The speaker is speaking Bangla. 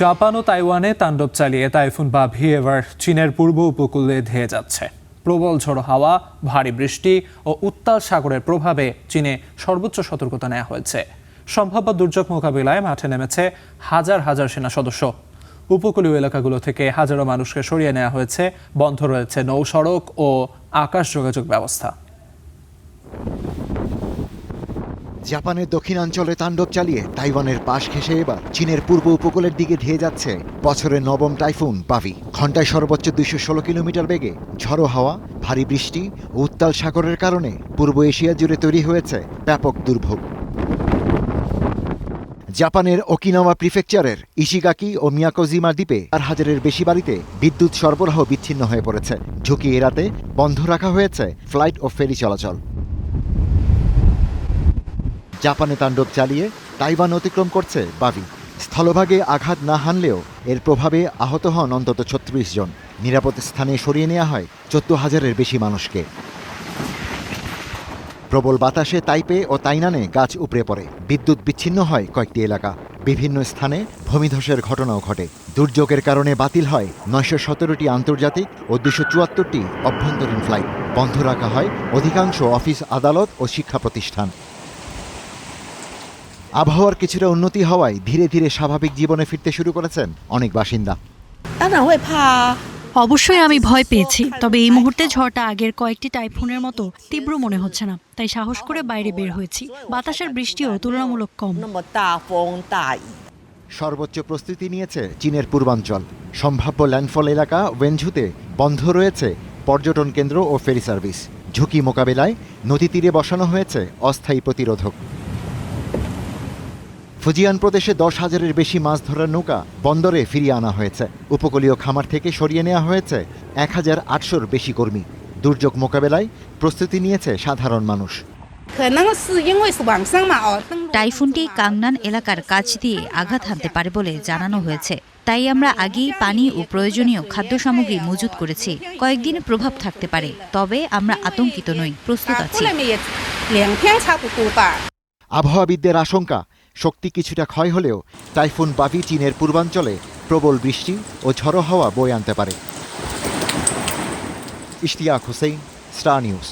জাপান ও তাইওয়ানে তাণ্ডব চালিয়ে টাইফুন বাভি এবার চীনের পূর্ব উপকূলে ধেয়ে যাচ্ছে। প্রবল ঝড়ো হাওয়া, ভারী বৃষ্টি ও উত্তাল সাগরের প্রভাবে চীনে সর্বোচ্চ সতর্কতা নেওয়া হয়েছে। সম্ভাব্য দুর্যোগ মোকাবিলায় মাঠে নেমেছে হাজার হাজার সেনা সদস্য। উপকূলীয় এলাকাগুলো থেকে হাজারো মানুষকে সরিয়ে নেওয়া হয়েছে। বন্ধ রয়েছে নৌ সড়ক ও আকাশ যোগাযোগ ব্যবস্থা। জাপানের দক্ষিণাঞ্চলে তাণ্ডব চালিয়ে তাইওয়ানের পাশ ঘেঁষে এবার চীনের পূর্ব উপকূলের দিকে ধেয়ে যাচ্ছে বছরের নবম টাইফুন বাভি। ঘন্টায় সর্বোচ্চ 216 কিলোমিটার বেগে ঝড়ো হাওয়া, ভারী বৃষ্টি ও উত্তাল সাগরের কারণে পূর্ব এশিয়া জুড়ে তৈরি হয়েছে ব্যাপক দুর্ভোগ। জাপানের ওকিনাওয়া প্রিফেকচারের ইশিগাকি ও মিয়াকোজিমা দ্বীপে 4,000-এর বেশি বাড়িতে বিদ্যুৎ সরবরাহ বিচ্ছিন্ন হয়ে পড়েছে। ঝুঁকি এড়াতে বন্ধ রাখা হয়েছে ফ্লাইট ও ফেরি চলাচল। জাপানে তাণ্ডব চালিয়ে তাইওয়ান অতিক্রম করছে বাভি। স্থলভাগে আঘাত না হানলেও এর প্রভাবে আহত হন অন্তত 36 জন। নিরাপদ স্থানে সরিয়ে নেওয়া হয় 14,000-এর বেশি মানুষকে। প্রবল বাতাসে তাইপে ও তাইনানে গাছ উপড়ে পড়ে, বিদ্যুৎ বিচ্ছিন্ন হয় কয়েকটি এলাকা। বিভিন্ন স্থানে ভূমিধসের ঘটনাও ঘটে। দুর্যোগের কারণে বাতিল হয় 917টি আন্তর্জাতিক ও 274টি অভ্যন্তরীণ ফ্লাইট। বন্ধ রাখা হয় অধিকাংশ অফিস, আদালত ও শিক্ষা প্রতিষ্ঠান। আবহাওয়ার কিছুটা উন্নতি হওয়ায় ধীরে ধীরে স্বাভাবিক জীবনে ফিরতে শুরু করেছেন অনেক বাসিন্দা। অবশ্যই আমি ভয় পেয়েছি, তবে এই মুহূর্তে ঝড়টা আগের কয়েকটি টাইফুনের মতো তীব্র মনে হচ্ছে না, তাই সাহস করে বাইরে বের হয়েছি। বাতাসের বৃষ্টিও তুলনামূলক কম। সর্বোচ্চ প্রস্তুতি নিয়েছে চীনের পূর্বাঞ্চল। সম্ভাব্য ল্যান্ডফল এলাকা ওয়েনঝুতে বন্ধ রয়েছে পর্যটন কেন্দ্র ও ফেরি সার্ভিস। ঝুঁকি মোকাবেলায় নদী তীরে বসানো হয়েছে অস্থায়ী প্রতিরোধক। ফুজিয়ান প্রদেশে 10,000-এর বেশি মাছ ধরার নৌকা বন্দরে ফিরিয়ে আনা হয়েছে। উপকূলীয় খামার থেকে সরিয়ে নেওয়া হয়েছে 1,800-র বেশি কর্মী। দুর্যোগ মোকাবেলায় প্রস্তুতি নিয়েছে সাধারণ মানুষ। টাইফুনটি কাংনান এলাকার কাছ দিয়ে আঘাত হানতে পারে বলে জানানো হয়েছে, তাই আমরা আগেই পানি ও প্রয়োজনীয় খাদ্য সামগ্রী মজুত করেছি। কয়েকদিন প্রভাব থাকতে পারে, তবে আমরা আতঙ্কিত নই, প্রস্তুত আছি। আবহাওয়াবিদদের আশঙ্কা, শক্তি কিছুটা ক্ষয় হলেও টাইফুন বাভি চীনের পূর্বাঞ্চলে প্রবল বৃষ্টি ও ঝড়ো হাওয়া বয়ে আনতে পারে। Ishtiaq Hossain, star news.